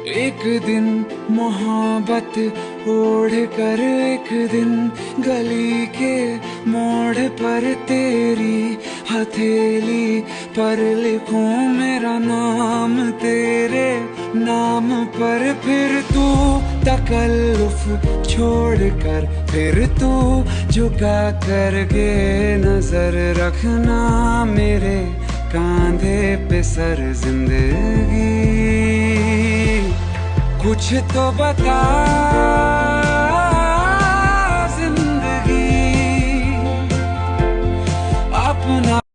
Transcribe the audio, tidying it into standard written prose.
एक दिन मोहब्बत ओढ़ कर, एक दिन गली के मोड़ पर तेरी हथेली पर लिखूं मेरा नाम तेरे नाम पर। फिर तू तकल्लुफ छोड़ कर, फिर तू झुका करके नजर रखना मेरे कांधे पे सर जिंदगी। कुछ तो बता